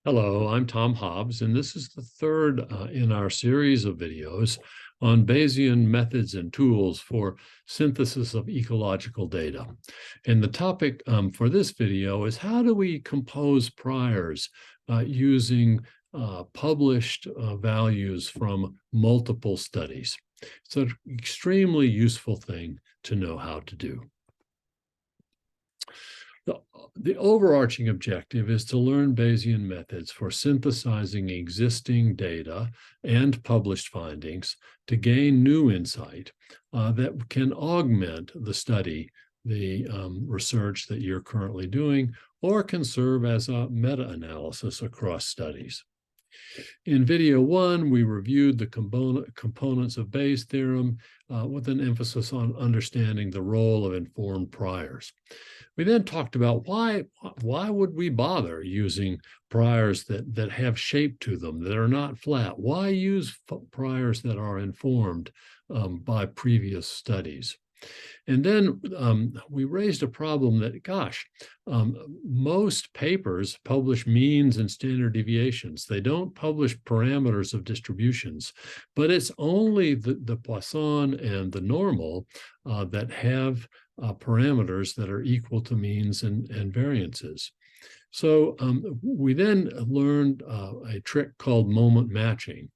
Hello, I'm Tom Hobbs, and this is the third in our series of videos on Bayesian methods and tools for synthesis of ecological data. And the topic for this video is how do we compose priors using published values from multiple studies. It's an extremely useful thing to know how to do. The overarching objective is to learn Bayesian methods for synthesizing existing data and published findings to gain new insight that can augment the study, the research that you're currently doing, or can serve as a meta-analysis across studies. In video one, we reviewed the components of Bayes' theorem with an emphasis on understanding the role of informed priors. We then talked about why would we bother using priors that have shape to them, that are not flat? Why use priors that are informed by previous studies? And then we raised a problem that, gosh, most papers publish means and standard deviations. They don't publish parameters of distributions, but it's only the Poisson and the normal that have parameters that are equal to means and variances. So we then learned a trick called moment matching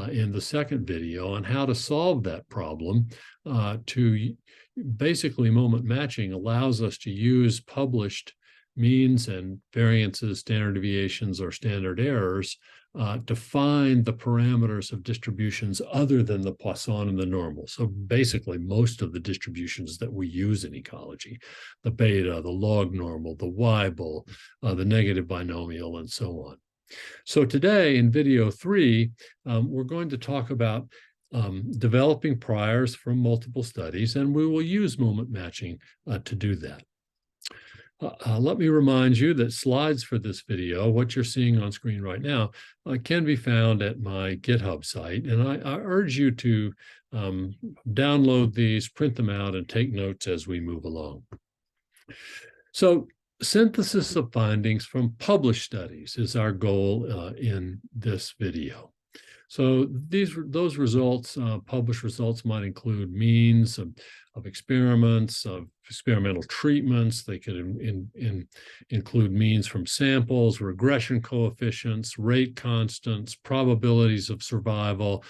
in the second video on how to solve that problem. Basically, moment matching allows us to use published means and variances, standard deviations, or standard errors to find the parameters of distributions other than the Poisson and the normal. So basically, most of the distributions that we use in ecology, the beta, the log normal, the Weibull, the negative binomial, and so on. So today in video three, we're going to talk about developing priors from multiple studies, and we will use moment matching to do that. Let me remind you that slides for this video, what you're seeing on screen right now, can be found at my GitHub site. And I urge you to download these, print them out, and take notes as we move along. So synthesis of findings from published studies is our goal in this video. So those results, published results, might include means of experiments, of experimental treatments. They could include means from samples, regression coefficients, rate constants, probabilities of survival,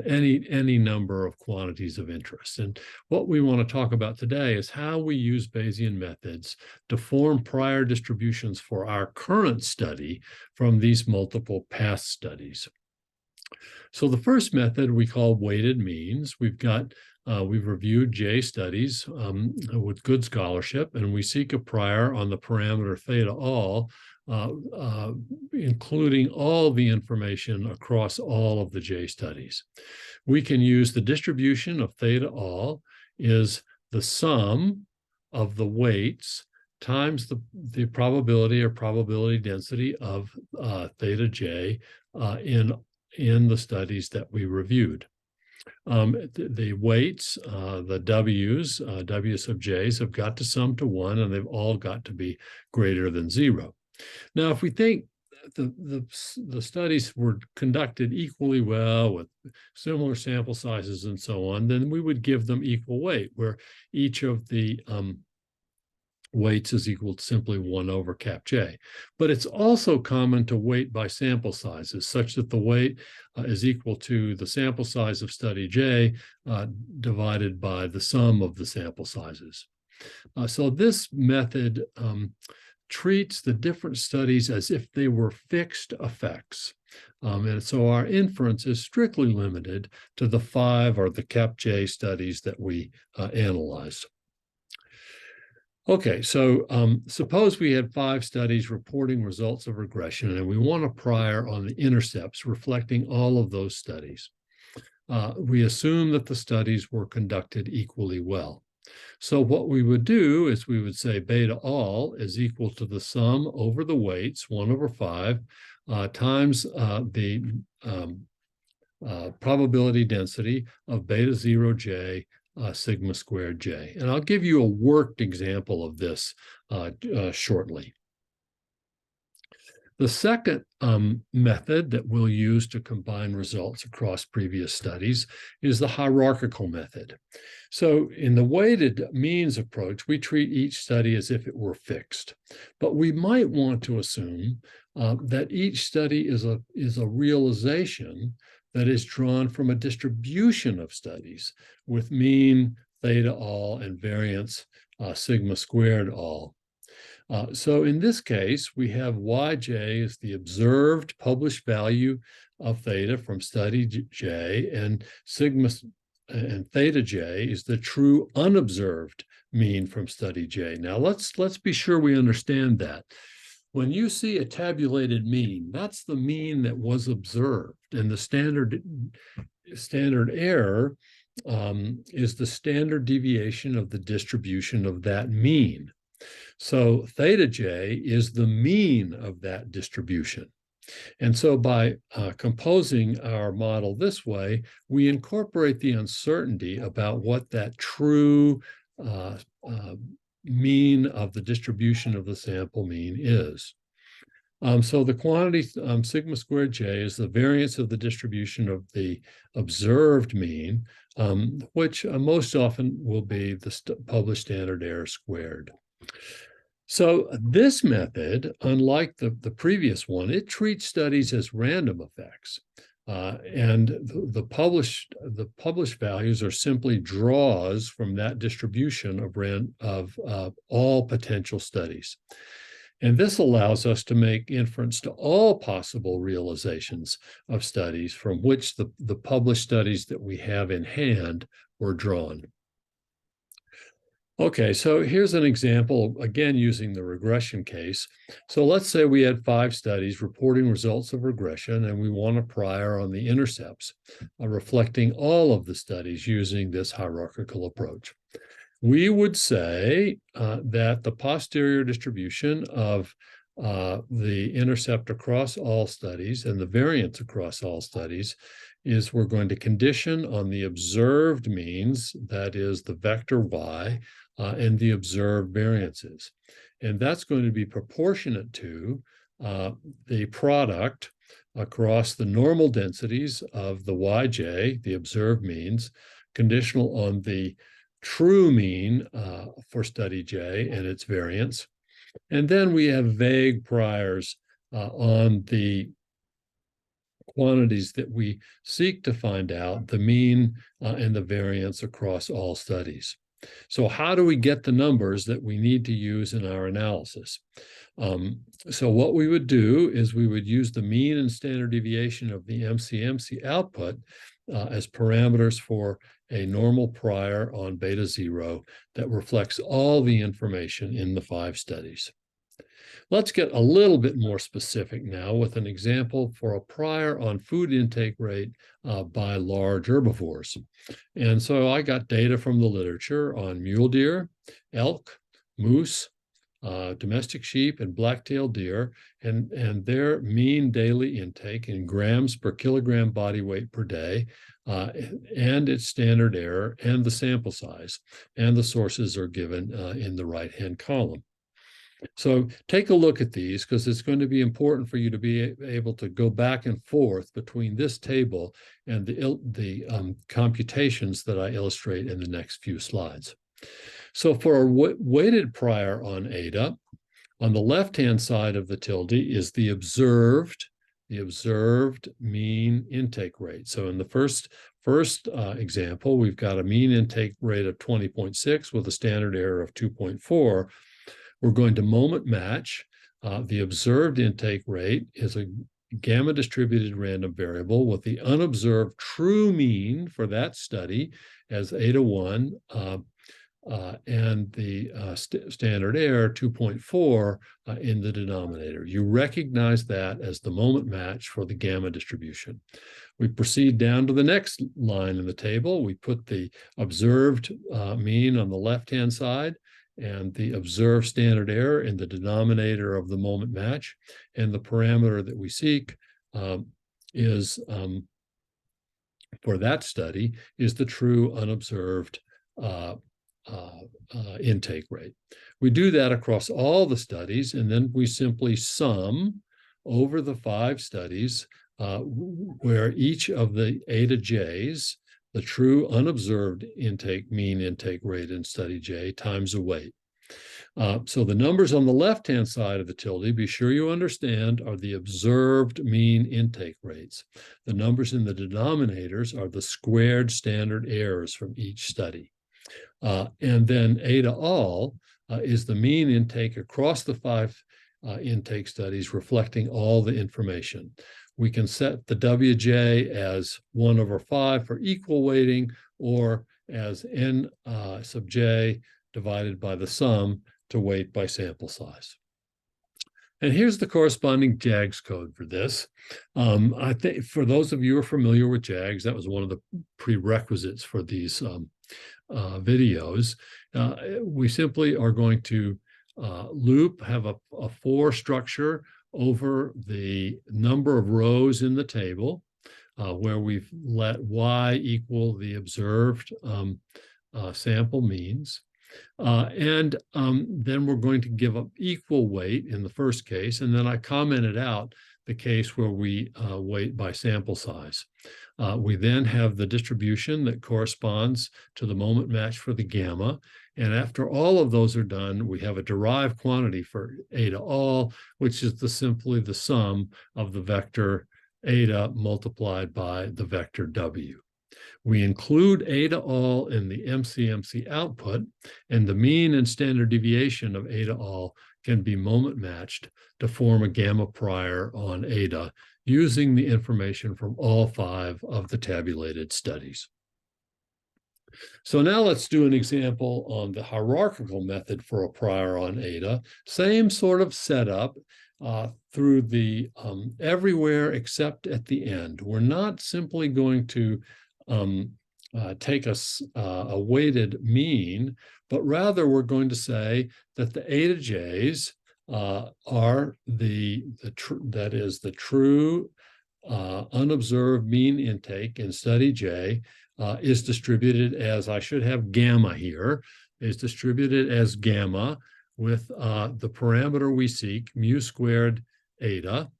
any number of quantities of interest. And what we want to talk about today is how we use Bayesian methods to form prior distributions for our current study from these multiple past studies. So the first method we call weighted means. We've reviewed J studies with good scholarship, and we seek a prior on the parameter theta all, including all the information across all of the J studies. We can use the distribution of theta all is the sum of the weights times the probability or probability density of theta J in the studies that we reviewed. The weights, the W's, W sub J's have got to sum to 1, and they've all got to be greater than 0. Now, if we think the studies were conducted equally well with similar sample sizes and so on, then we would give them equal weight, where each of the weights is equal to simply 1 over cap J. But it's also common to weight by sample sizes, such that the weight is equal to the sample size of study J divided by the sum of the sample sizes. So this method treats the different studies as if they were fixed effects. And so our inference is strictly limited to the 5 or the cap J studies that we analyzed. Okay, so suppose we had 5 studies reporting results of regression, and we want a prior on the intercepts reflecting all of those studies. We assume that the studies were conducted equally well. So what we would do is we would say beta all is equal to the sum over the weights, 1 over 5, times the probability density of beta 0 J sigma squared J. And I'll give you a worked example of this shortly. The second method that we'll use to combine results across previous studies is the hierarchical method. So in the weighted means approach, we treat each study as if it were fixed. But we might want to assume that each study is a realization that is drawn from a distribution of studies with mean theta all and variance sigma squared all. So in this case, we have Yj as the observed published value of theta from study J, and sigma and theta J is the true unobserved mean from study J. Now let's be sure we understand that. When you see a tabulated mean, that's the mean that was observed, and the standard error is the standard deviation of the distribution of that mean. So theta j is the mean of that distribution. And so by composing our model this way, we incorporate the uncertainty about what that true mean of the distribution of the sample mean is. So the quantity sigma squared j is the variance of the distribution of the observed mean, which most often will be the published standard error squared. So this method, unlike the previous one, it treats studies as random effects. And the published values are simply draws from that distribution of all potential studies. And this allows us to make inference to all possible realizations of studies from which the published studies that we have in hand were drawn. Okay, so here's an example, again, using the regression case. So let's say we had 5 studies reporting results of regression, and we want a prior on the intercepts, reflecting all of the studies using this hierarchical approach. We would say that the posterior distribution of the intercept across all studies and the variance across all studies is we're going to condition on the observed means, that is the vector y, and the observed variances. And that's going to be proportionate to the product across the normal densities of the yj, the observed means, conditional on the true mean for study J and its variance. And then we have vague priors on the quantities that we seek to find out, the mean and the variance across all studies. So how do we get the numbers that we need to use in our analysis? So what we would do is we would use the mean and standard deviation of the MCMC output as parameters for a normal prior on beta 0 that reflects all the information in the 5 studies. Let's get a little bit more specific now with an example for a prior on food intake rate by large herbivores. And so I got data from the literature on mule deer, elk, moose, domestic sheep, and black-tailed deer, and their mean daily intake in grams per kilogram body weight per day, and its standard error, and the sample size. And the sources are given in the right-hand column. So take a look at these, because it's going to be important for you to be able to go back and forth between this table and the computations that I illustrate in the next few slides. So for a weighted prior on eta, on the left-hand side of the tilde is the observed mean intake rate. So in the first example, we've got a mean intake rate of 20.6 with a standard error of 2.4. We're going to moment match. The observed intake rate is a gamma distributed random variable with the unobserved true mean for that study as eta 1 and the standard error 2.4 in the denominator. You recognize that as the moment match for the gamma distribution. We proceed down to the next line in the table. We put the observed mean on the left-hand side and the observed standard error in the denominator of the moment match. And the parameter that we seek is, for that study, is the true unobserved intake rate. We do that across all the studies, and then we simply sum over the 5 studies where each of the eta j's, the true unobserved mean intake rate in study J, times a weight. So the numbers on the left-hand side of the tilde, be sure you understand, are the observed mean intake rates. The numbers in the denominators are the squared standard errors from each study. And then eta all is the mean intake across the 5 intake studies, reflecting all the information. We can set the WJ as 1/5 for equal weighting, or as N sub J divided by the sum to weight by sample size. And here's the corresponding JAGS code for this. I think for those of you who are familiar with JAGS, that was one of the prerequisites for these videos. We simply are going to have a for structure over the number of rows in the table, where we've let y equal the observed sample means. And then we're going to give up equal weight in the first case, and then I commented out the case where we weight by sample size. We then have the distribution that corresponds to the moment match for the gamma, and after all of those are done, we have a derived quantity for eta all, which is simply the sum of the vector eta multiplied by the vector w. We include eta all in the MCMC output, and the mean and standard deviation of eta all can be moment matched to form a gamma prior on eta using the information from all 5 of the tabulated studies. So now let's do an example on the hierarchical method for a prior on eta. Same sort of setup through the everywhere except at the end. We're not simply going to take a weighted mean, but rather we're going to say that the eta j's are that is the true unobserved mean intake in study J is distributed as, I should have gamma here, is distributed as gamma with the parameter we seek, mu squared eta,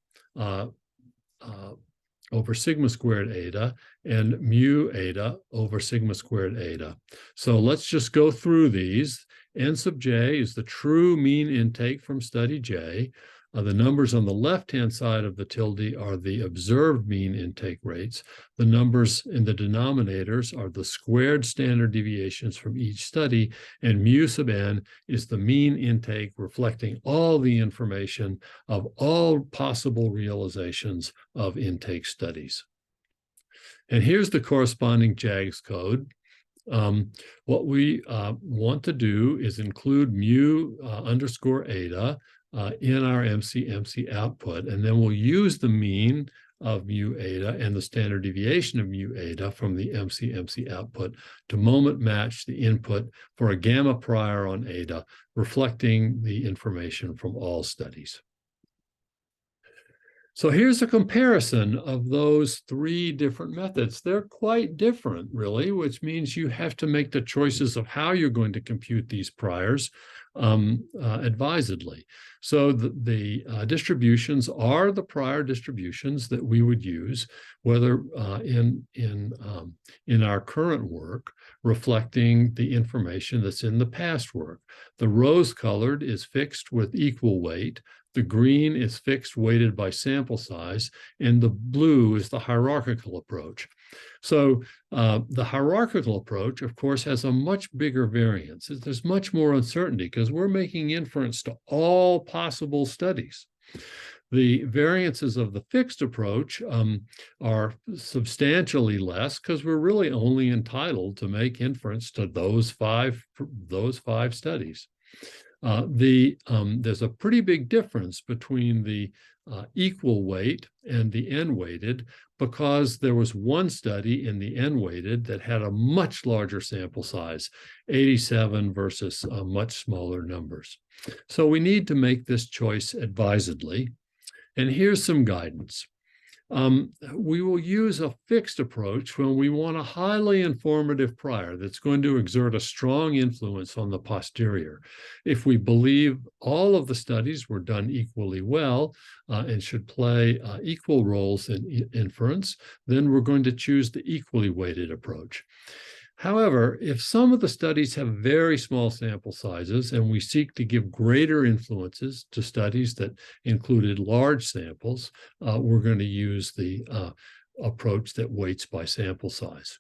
over sigma squared eta, and mu eta over sigma squared eta. So let's just go through these. N sub j is the true mean intake from study J. The numbers on the left-hand side of the tilde are the observed mean intake rates. The numbers in the denominators are the squared standard deviations from each study, and mu sub n is the mean intake reflecting all the information of all possible realizations of intake studies. And here's the corresponding JAGS code. What we want to do is include mu underscore eta in our MCMC output, and then we'll use the mean of mu eta and the standard deviation of mu eta from the MCMC output to moment match the input for a gamma prior on eta, reflecting the information from all studies. So here's a comparison of those 3 different methods. They're quite different, really, which means you have to make the choices of how you're going to compute these priors advisedly. So the distributions are the prior distributions that we would use, whether in our current work, reflecting the information that's in the past work. The rose-colored is fixed with equal weight. The green is fixed weighted by sample size, and the blue is the hierarchical approach. So the hierarchical approach, of course, has a much bigger variance. There's much more uncertainty because we're making inference to all possible studies. The variances of the fixed approach are substantially less because we're really only entitled to make inference to those five studies. There's a pretty big difference between the equal weight and the n-weighted, because there was one study in the n-weighted that had a much larger sample size, 87 versus much smaller numbers. So we need to make this choice advisedly. And here's some guidance. We will use a fixed approach when we want a highly informative prior that's going to exert a strong influence on the posterior. If we believe all of the studies were done equally well and should play equal roles in inference, then we're going to choose the equally weighted approach. However, if some of the studies have very small sample sizes and we seek to give greater influences to studies that included large samples, we're going to use the approach that weights by sample size.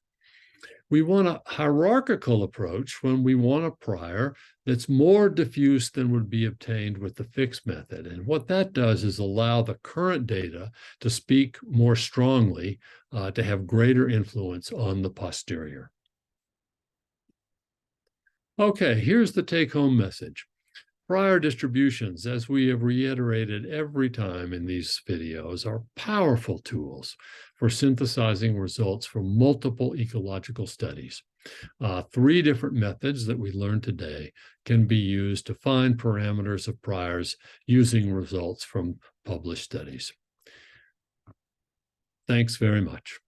We want a hierarchical approach when we want a prior that's more diffuse than would be obtained with the fixed method. And what that does is allow the current data to speak more strongly, to have greater influence on the posterior. Okay, here's the take-home message. Prior distributions, as we have reiterated every time in these videos, are powerful tools for synthesizing results from multiple ecological studies. 3 different methods that we learned today can be used to find parameters of priors using results from published studies. Thanks very much.